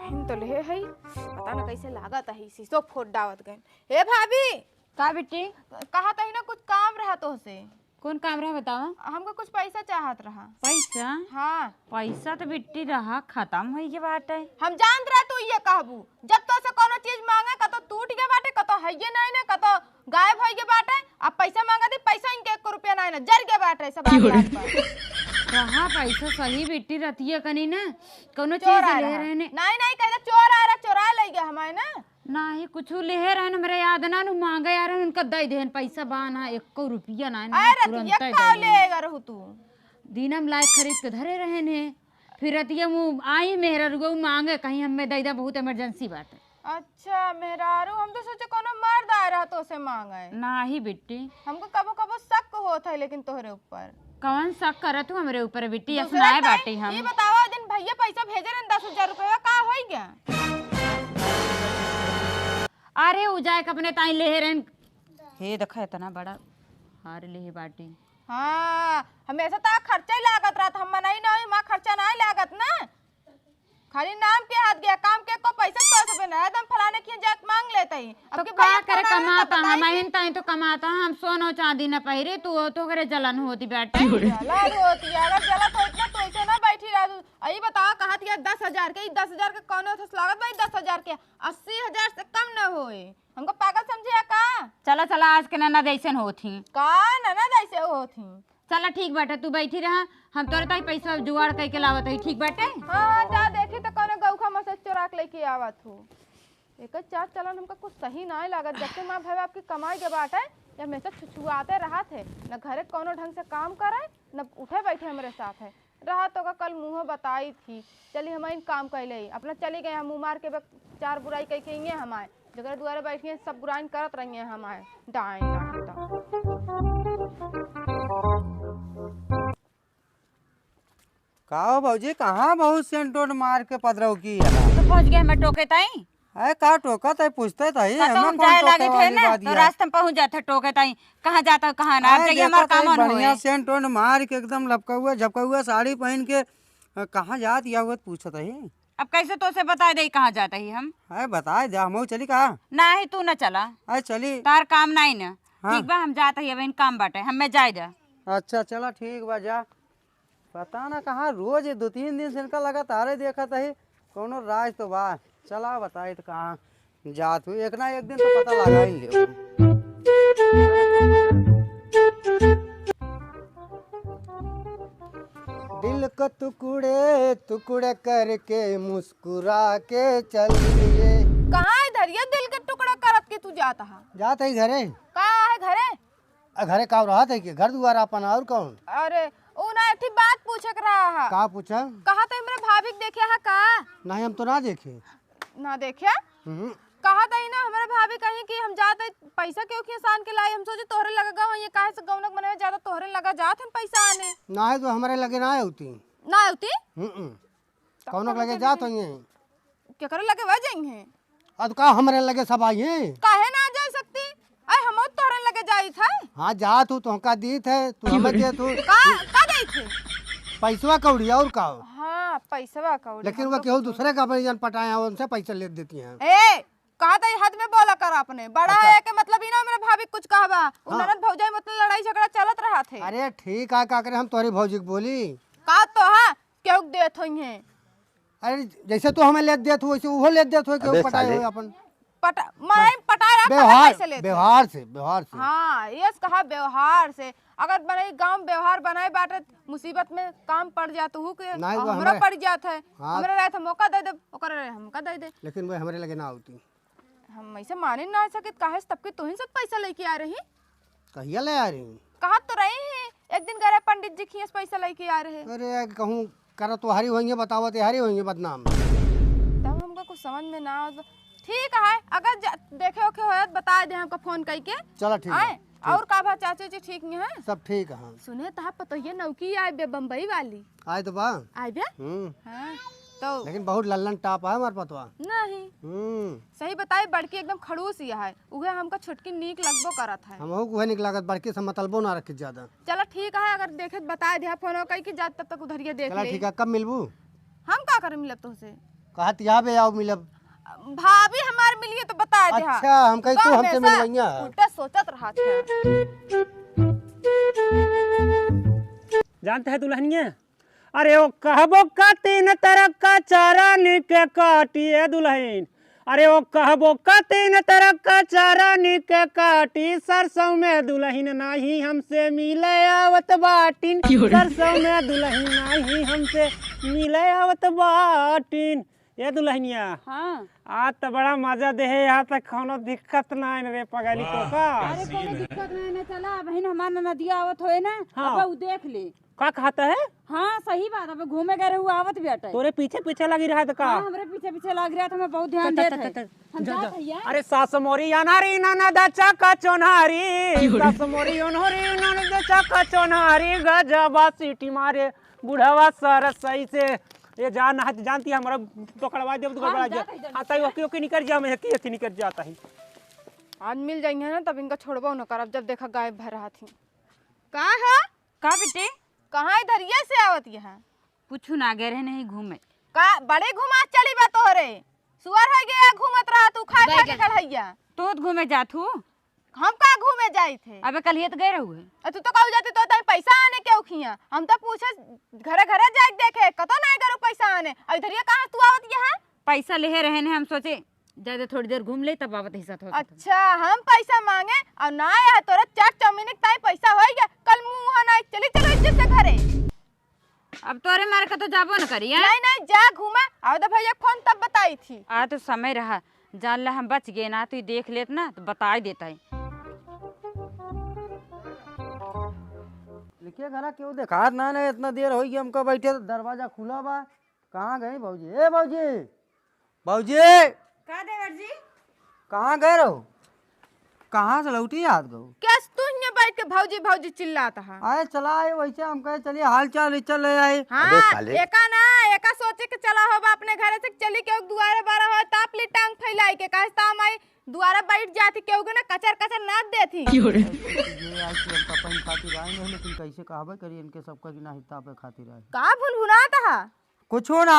बहन तो ले है पता ना कैसे लागत है शीशो फोड़ डावत गए। हे भाभी का बेटी कहा तही ना कुछ काम रहा तो से कौन काम रहा बताओ। हमको कुछ पैसा चाहत रहा। पैसा हाँ पैसा तो बेटी रहा खत्म हो के बात है। हम जानत रहा तू ये कहबू जब तो से कोनो चीज मांगे कतो टूट के बाटे कतो हइये नहीं ना कतो गायब होई के बाटे। अब पैसा मांगा दी पैसा इनके 1 रुपया नहीं ना जर के बाटे सब रहा पैसा सही बेटी रतिया कनी ना कोनो चीज चोर ले रहे ने नहीं नहीं कहता चोर आ रहा चोरा ले गया हमारे ना नाही कुछ ले रहे न मेरे याद ना नु मांगे यार उनका दे देन पैसा बाना 1 रुपया ना अरे रतिया का लेगा रहू तू दिनम लायक खरीद के धरे रहे ने फिर रतिया मुँह आई मेहरा रुगो मांगे कहीं हमें दे दा बहुत इमरजेंसी बात है। अच्छा मेहरारू हम तो सोचे कोनो मर्द आ रहा तो से मांगे नाही बेटी हमको कबो कबो शक होता है लेकिन तोहरे ऊपर कौन शक करत तू हमरे ऊपर बेटी या सुनाए बाटे हम ये बताओ दिन भैया पैसा भेजे रहे 10,000 रुपया का होई गया। अरे उ जाए के अपने ताई ले रहन हे देखा इतना बड़ा हार ले बाटी। हाँ हमेशा तो खर्चा ही लागत रहा था हम नहीं नहीं मां खर्चा नहीं लागत ना खाली नाम के हाथ गया काम के को पैसा तो सब ना एकदम फलाने की जात मांग लेते ही तो क्या करे कमाता हम ताई तो कमाता हम सोनो चांदी न पहिरे तू तो करे जलन होती बेटा जलन होती है अगर जलन होती ना तो ऐसे ना बैठी रह आई बताओ कहा दिया 10,000 के 10,000 के कौन सा लागत भाई 10,000 के 80,000 से कम न होए हमको पागल समझिया का। चला चला आज के ना जैसन होती का ना ऐसे होती। चला ठीक बाटे तू बैठी रहा हम तोरे ताई पैसा जुगाड़ करके लावत है ठीक बाटे। हाँ जा देखी तो कौन गौखा मसे चोरा के लेके आवत हो एक चार चलन हमका कुछ सही ना लागत जब से माँ भाई आपकी कमाई के बाट है या हमेशा छुछुआते रहा थे न घरे कोनो ढंग से काम करे न उठे बैठे हमारे साथ है रहा तो का कल मुँह बताई थी चली हमारे काम कैले अपना चली गए हम मुँह मार के चार बुराई कह के हमारे जगह दुआरे बैठिए सब बुराई करत रही है हमारे डाइन का भौजी कहाँ बहुत सेंटोड मार के पदरव की तो पहुंच गए हम टोके ताई है का टोका तय पूछते तही हम जाए लागे थे ना तो रास्ते में पहुंच जाते टोके ताई कहाँ जाता कहाँ ना अब जगह हमारा काम होए बढ़िया सेंटोड मार के एकदम लपका हुआ झपका हुआ साड़ी पहन के कहाँ जात या हुआ पूछत है। अब कैसे तो से बता दे कहाँ जाता ही हम है बताए दे हम चली कहा ना ही तू न चला है चली तार काम नहीं ना हाँ। ठीक बा हम जाता ही अब काम बाटे हमें जाए जा। अच्छा चला ठीक बा जा पता ना कहाँ रोज 2-3 दिन से इनका लगा तारे देखा तही कोनो राज तो बा चला बताए तो कहाँ जात हुई एक ना एक दिन तो पता लगा ही ले। दिल को टुकड़े टुकड़े करके मुस्कुरा के चलिए कहाँ इधर ये दिल के टुकड़ा करत के तू जाता है जात है घरे का है घरे घरे का रहा था कि घर द्वारा अपन और कौन। अरे वो ना एक बात पूछक रहा है का पूछा कहा तो मेरे भाभी देखे है का नहीं हम तो ना देखे ना देखे कहा था ना हमारे भाभी कहीं कि हम जाते पैसा क्यों किसान के लाए हम सोचे तोहरे लगा गाँव ये काहे से गौनक बनाए ज्यादा तोहरे लगा जात हम पैसा आने ना है तो हमारे लगे ना होती ना होती कौन लगे जात होंगे क्या करे लगे वह जाएंगे अब का हमारे लगे सब आइए काहे ना जा सकती अरे हम तोहरे लगे जाई था हाँ जा तू तुमका दी थे तू हमें दे तू का गई थे पैसवा कौड़ी और का हाँ पैसा कौड़ी लेकिन वो केहू दूसरे का परिजन पटाया उनसे पैसा ले देती हैं। ए कहा था हाथ में बोला कर आपने बड़ा है के मतलब ही ना मेरे भाभी कुछ कहबा उन्नत भौजाई मतलब लड़ाई झगड़ा चलत रहा थे। अरे ठीक है का करे हम तोरी भौजी को बोली का तो हां क्यों देत होई है अरे जैसे तू हमें ले देत हो वैसे वो ले देत हो केहू पटाए हो अपन पटा रहा व्यवहार से हाँ ये कहा व्यवहार से अगर बने गांव व्यवहार बनाए बाटे मुसीबत में काम पड़ जात हूँ कि हमरा पड़ जात है हमरा रहे मौका दे दे ओकर रहे हमका दे दे लेकिन वो हमारे लगे ना होती हम ऐसे माने ना सके काहे तब के तू ही सब पैसा लेके आ रही कहिया ले आ रही कहा तो रही है एक दिन गए पंडित जी खियस पैसा लेके आ रहे। अरे कहूँ करा तो हरी होंगे बतावत हरी होंगे बदनाम तब हमको कुछ समझ में ना ठीक है अगर देखे ओके हो बता दे हमको फोन करके चलो ठीक है और का भा चाची जी ठीक नहीं है सब ठीक है। सुने तो पता ये नौकी आए बे बम्बई वाली आए तो बा आए बे हाँ तो लेकिन बहुत लल्लन टाप है हमारे पतवा नहीं सही बताए बड़की एकदम खड़ूस ही है उहे हमको छुटकी नीक लगबो करत है हमहू को निक लागत बड़की से मतलबो ना रखे ज्यादा। चलो ठीक है अगर देखे बता दे फोन कई कि जात तब तक उधर ये देख ले। ठीक है कब मिलबू हम का करे मिलब तो से कहा तिया बे आओ मिलब। भाभी हमार मिलिए तो बता दे। अच्छा हम कही तू हमसे मिलवैया। उल्टा सोचत रहा था। जानते हैं दुल्हनिया, अरे वो कहबो का 3 तरह का चारा निके काटिए दुल्हन, अरे वो कहबो का 3 तरह का चारा निके काटी, सरसों में दुल्हन नहीं हमसे मिले आवत बाटिन, सरसों में दुल्हन नहीं हमसे मिले आवत बाटिन। ये दुल्हनिया हाँ आज तो बड़ा मजा दे है, यहाँ तक कोनो दिक्कत ना है रे पगली तो का। अरे कोई दिक्कत नहीं ना, चला बहन हमार नदिया आवत होए ना। हाँ। अब उ देख ले। का कहता है? हाँ सही बात, अब घूमे गए रहे आवत भी अटे। तोरे पीछे पीछे लगी रहा था का? हाँ हमरे पीछे पीछे लग रहा था, मैं बहुत ध्यान देत है। हम जा, जात जा। हइया। अरे सास मोरी अनारी ननद चका चोनहारी, सास मोरी अनहोरी ननद चका चोनहारी, गजबा सीटी मारे बुढ़वा सर सही से ये जान जानती है हमारा पकड़वा दे तो गड़बड़ा जा। आता है ओके ओके निकल जा, मैं की निकल जाता है। आज मिल जाएंगे ना तब इनका छोड़बो न करब, जब देखा गायब भर रहा थी। कहाँ है? का बेटे कहाँ इधर ये से आवत है? पूछू ना गए रहे नहीं घूमे। का बड़े घुमा चली बा तोहरे, सुअर है गया घूमत रहा तू खा खा के कढ़ैया। तो घूमे जात हूँ। हम का घूमे जाई थे? अबे कल ये तो गए रहुए। तू तो कहू जाती तो तई पैसा आने के उखिया, हम तो पूछे घरे घरे जाके देखे कतो नहीं करू पैसा आने। और इधर ये कहाँ तू आवत यहाँ? पैसा ले रहे हैं, हम सोचे ज्यादा थोड़ी देर घूम ले तब आवत हिस्सा थोड़ा। अच्छा हम पैसा मांगे और ना आया तोरा चाट चाउमीन के ताई पैसा हो गया, कल मुंह ना चली चलो इज्जत से घरे। अब तोरे मारे का तो जाबो न करी। नहीं नहीं जा घूमा आओ तो भैया फोन तब बताई थी। आ तो समय रहा, जान ला हम बच गए ना, तू देख लेत ना तो बता ही देता है। लिखिए घरा क्यों देखा ना नहीं, इतना देर हो गई हमको बैठे, तो दरवाजा खुला बा। कहाँ गए भाजी? ए भाजी, भाजी का देवर जी कहाँ गए रहो? कहाँ से लौटी याद गो? क्या तू यहाँ बैठ के भौजी भौजी चिल्लाता है? आए चला आए वैसे हम कहे चलिए हाल चाल चल ले आए। हाँ एका ना एका सोचे के चला होगा अपने घरे से चली के दुआरे बारह हो ताप ली टांग फैलाई के कहे ताम आई दुआरा बैठ जाती केहू के ना कचर कचर नाच देती। ये आज की हमका पैन खातिर आए नहीं, लेकिन कैसे कहबे करी इनके सबका कि ना हिता पे खातिर आए। का भुनभुनाता है? कुछ हो ना,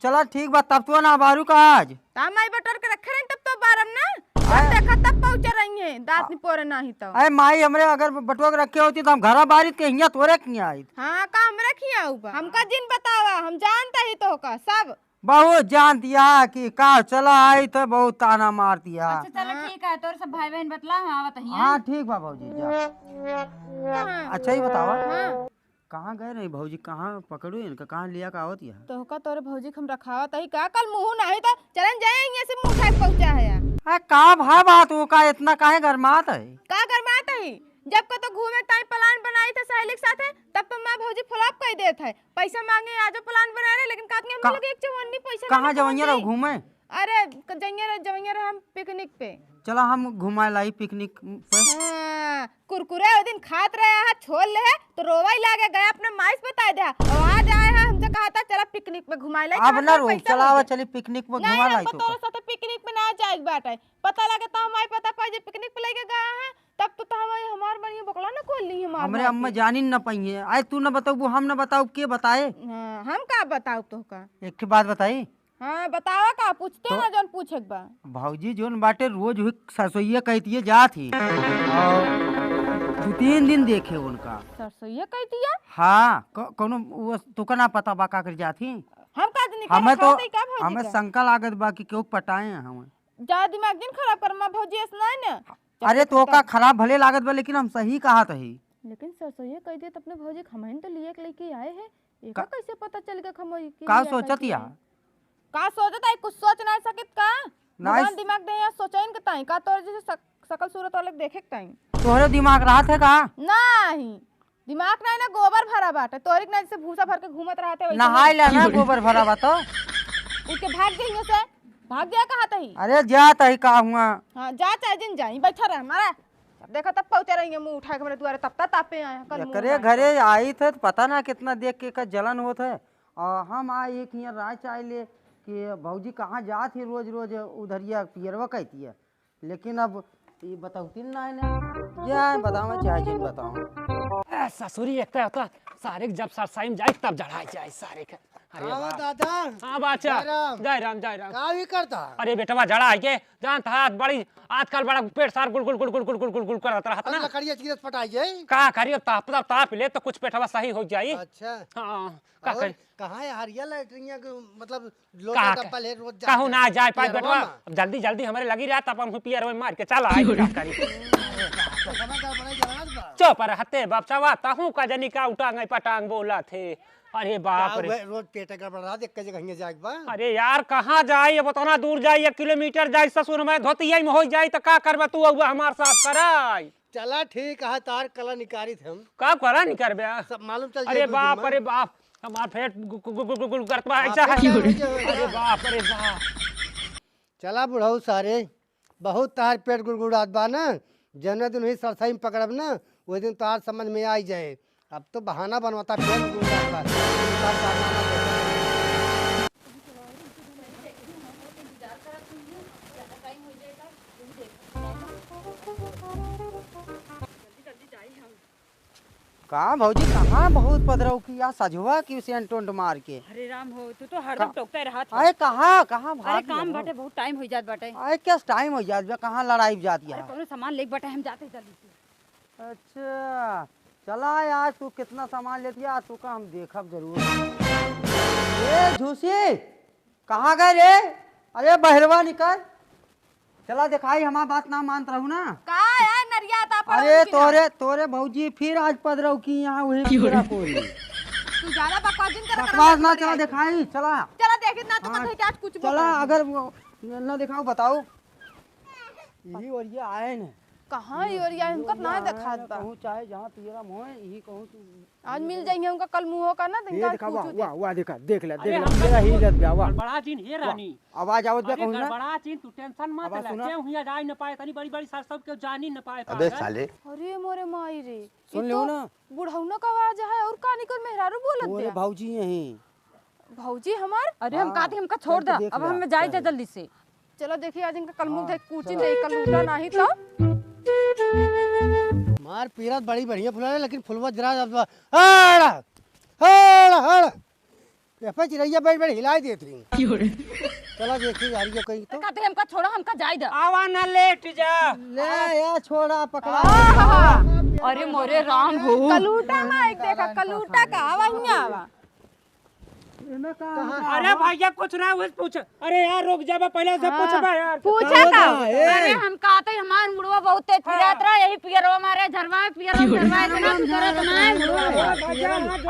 चला ठीक बा तब तो ना बारू का आज ताम आई बटर के रखे रहे तब तो बारम ना जब देखा तब पहुंचे रही है दांत नहीं पोरे ना ही तो। अरे माई हमरे अगर बटुआ के रखे होती तो हम घरा बारी के हिया तोरे किया आई। हाँ का हम रखिया ऊपर हमका जिन बतावा, हम जानता ही तो का सब बहुत जान दिया कि का चला आई तो बहुत ताना मार दिया। अच्छा चलो ठीक है, तोर सब भाई बहन बतला हम आवत हइया। हाँ ठीक बा भौजी जा। अच्छा ही बतावा हाँ कहाँ गए नहीं भौजी, कहाँ पकड़ू इनका, कहाँ लिया का होती है? तो का तोरे भौजी हम रखावा तही का कल मुंह नहीं तो चलन जाए यहाँ से मुंह उठा के पहुंचा है। अरे का भा बात हो का इतना काहे गरमात है? का गरमात है? जब को तो घूमे टाइम प्लान बनाई थे सहेली के साथ तब तो माँ भौजी फ्लॉप कर देत है, पैसा मांगे आजो प्लान बना रहे लेकिन काटने हम लोग एक चवन्नी पैसा कहाँ जवैया रहो घूमे? अरे जवैया हम पिकनिक पे। चला हम घुमा लाई पिकनिक पे। हाँ, कुरकुरे वो दिन खात रहे हैं छोड़ ले तो रोवा ही लागे गया अपने माइस बता दे और आज आए हैं हमसे कहा था चला पिकनिक पे घुमा ले। अब ना रो चलावा चली पिकनिक पे घुमा लाई तो तोरे साथ पिकनिक पे ना जाए बाटे पता लगे तो हमारे पता पाए जे पिकनिक पे लेके गए हैं तब तो हमार बढ़िया बकला ना खोल ली हमार। हमरे अम्मा जानी न पाइए, आज तू न बताऊ हम न बताऊ के बताए? हाँ, हम का बताऊ तो का एक के बात बताई। हाँ बतावा का पूछते ना जौन पूछे बा। भौजी जोन बाटे रोज हुई सरसोईया कहती जा थी और 2-3 दिन देखे उनका। सरसोईया कहती है? हाँ कोनो वो तुका ना पता बा का कर जाती। हम का दिन हमें तो का भौजी हमें शंका लागत बा कि क्यों पटाए हैं हमें। जा दिमाग दिन खराब कर मां भौजी ऐसा नहीं ना। अरे तो का खराब भले लागत बा लेकिन हम सही कहा ही। लेकिन सरसोईया कह दिए तो अपने भौजी खमैन तो लिए के लेके आए हैं, एका कैसे पता चल गया खमोई की का सोचतिया? का सोचत है कुछ सोच ना सकित का भगवान दिमाग दे या सोचैन के ताई का तोर जैसे सकल सूरत वाले देखे के ताई तोहरे दिमाग रहा थे का? नहीं दिमाग नहीं ना गोबर भरा बाटे तोरिक ना जैसे भूसा भर के घूमत रहते वैसे नहाई ला ना गोबर भरा बा तो उठ के भाग गई से भाग गया कहा तही। अरे जात है का हुआ। हां जा चाहे जिन जाई बैठा रह हमारा देखा तब पहुंचे रहेंगे मुंह उठा के मेरे द्वारे तब तक तापे आए हैं कल करे घरे आई थे तो पता ना कितना देख के का जलन होत है। और हम आए एक यहाँ राय चाह ले कि भौजी कहाँ जा थी रोज रोज उधरिया पियरवा कहती है, लेकिन अब ये बताऊती ना है जाए बताओ चाहे जिन बताओ। ससुरी एक होता सारे जब सरसाई में जाए तब जड़ाई जाए सारे के हाँ दादा हाँ बाचा जय राम। जय राम जय राम। का भी करता अरे बेटवा जड़ा है के जानता है बड़ी आजकल बड़ा पेट सार गुल गुल गुल गुल गुल गुल गुल गुल करत रहत अब ना। लकड़िया चीरत पटाइए। का करियो ताप ले तो कुछ पेटवा सही हो जाई। अच्छा हाँ का और करी कहाँ है हरिया लैट्रिनिया के मतलब का लोटा डब्बल है रोज कहूँ ना जाए पाए पियरवा बेटवा में। जल्दी जल्दी हमारे लगी रहा तब हम पियर में मार के चला आई का करी तो समय का बड़ा जनाज बा। चुप रहते बाप चवा ताहू का जनी का उटांग पटांग बोला थे। अरे बाप रे रोज पेट गड़बड़ा देख के जगह जाए बा। अरे यार कहाँ जाए अब उतना दूर जाए 1 किलोमीटर जाए ससुर में धोतिया में हो जाए तो का करबा तू अब हमार साथ कराई चला ठीक है तार कला निकारी थे हम का करा नहीं करबे। सब मालूम चल अरे बाप अरे बाप हमार पेट गुल करत बा ऐसा है। अरे बाप अरे बाप चला बुढ़ऊ सारे बहुत तार पेट गुड़गुड़ात बा ना जौन दिन वही सरसई में पकड़ब ना वो दिन तार समझ में आई जाए। अब तो बहाना बनवाता पेट गुड़गुड़ात बा। तार कारनामा देखो। कहाँ भौजी कहाँ बहुत पदरऊ किया सजवा की सेंट टोंट मार के। अरे राम हो तू तो हरदम टोकता रहत अरे कहाँ कहाँ अरे भाग काम गए बाटे बहुत टाइम हो जात बाटे। अरे क्या टाइम हो जाता कहाँ लड़ाई जाती अरे है। कोनो सामान लेके बाटे हम जाते जल्दी से। अच्छा चला आज तू कितना सामान लेती है आज तू का हम देखब जरूर। ए झूसी कहाँ गए रे। अरे बहरवा निकल चला दिखाई हमारी बात ना मानत रहू ना। का यार नरिया ता पड़ा अरे तोरे तोरे भौजी फिर आज पदरऊ की यहाँ वही पूरा कोरी तू ज्यादा बकवास कर बकवास ना चला दिखाई चला। चला देखित ना तू हाँ, कथे आज कुछ चला अगर वो ना दिखाओ बताओ यही और ये आए न कहां और यार हमका ना दिखात बा। कहूँ चाहे जहाँ तेरा मोह यही कहूँ तू आज मिल जाएंगे हमका कल मुंह का ना ये इनका दिखा वाह पूछू वाह वाह देखा देख ले अरे तेरा ही लग गया वाह बड़ा चीन हे रानी आवाज आवत बे अरे कहूँ ना। बड़ा चीन तू टेंशन मत आवाज ले सुना। क्यों हिया जाए न पाए तनी बड़ी बड़ी सार सब के जानी न पाए अबे पागल। साले अरे मोरे माई रे सुन लियो ना। बुढ़ौना का आवाज है और का निकल मेहरारू बोलत तोरे दे भौजी यही भौजी हमार। अरे हम कहते हमका छोड़ दे देख अब ले, हमें जाए चल। जल्दी से। चलो देखिए आज इनका कल मुंह देख कुर्सी दे कल उठा नहीं तो मार पीरत बड़ी बढ़िया फुला है लेकिन फुलवा जरा हड़ा हड़ा हड़ा पेपर चिड़ैया बैठ बैठ हिलाई देती रही। चला देखी यार ये कहीं तो कहते हमका छोड़ा हमका जाए दे। आवा न लेट जा ले या छोड़ा पकड़ा अरे मोरे राम हो कलूटा माइक देखा कलूटा का आवा हिया आवा। अरे भैया कुछ ना हुआ पूछ। अरे यार रुक जा पहले से पूछबा यार पूछा का अरे हम कहते हमार मुड़वा बहुत तेज फिरत रहा यही पियरवा मारे झरवा पियरवा इतना करत ना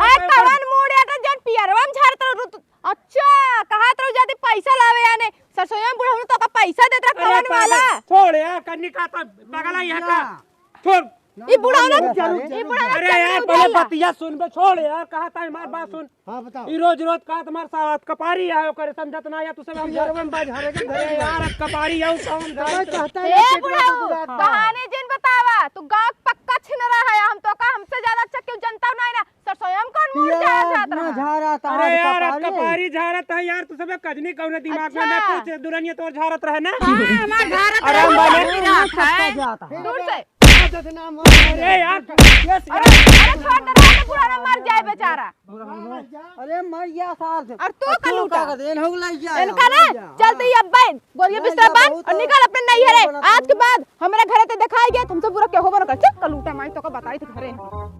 ए कवन मूड है तो जन पियरवा में झारत रहो अच्छा कहा तो जाती पैसा लावे याने सरसोया में बुढ़ऊ तो का पैसा देत रहा कवन वाला छोड़ यार कन्नी का तो बगला यहाँ का छोड़। ई बुढ़ऊ ई बुढ़ऊ अरे यार पहले बतिया सुन बे छोड़ यार कहा था हमार बात सुन। हाँ बताओ ई रोज रोज का तुम्हार साथ कपारी आयो करे समझत ना या तू सब हम जरवन बाज हरे के घरे यार कपारी आयो कौन कहता है ए बुढ़ऊ कहानी जिन बतावा तू गांव पक्का छिन रहा है हम तो का हमसे ज्यादा अच्छा क्यों जनता नहीं ना सरसोया में कौन मूड जा जात रहा झारा था अरे यार अब कपारी झारत है यार तू सब कजनी कौन दिमाग में ना कुछ दुरनिया तोर झारत रहे ना। हमार भारत आराम वाले जाता है दूर से नाम अरे यार अरे छोड़ दे रहा तो बुढ़ा मर जाए बेचारा अरे मर गया सार से और तू का लूटा देन हो लग जा इनका ना चलते ही अब बैठ बोलिए बिस्तर बांध और निकल अपने नैहरे आज के बाद हमारे घरे ते दिखाई गए तुमसे पूरा क्या होबो न कर चल कलूटा माई तो का बताई थी घरे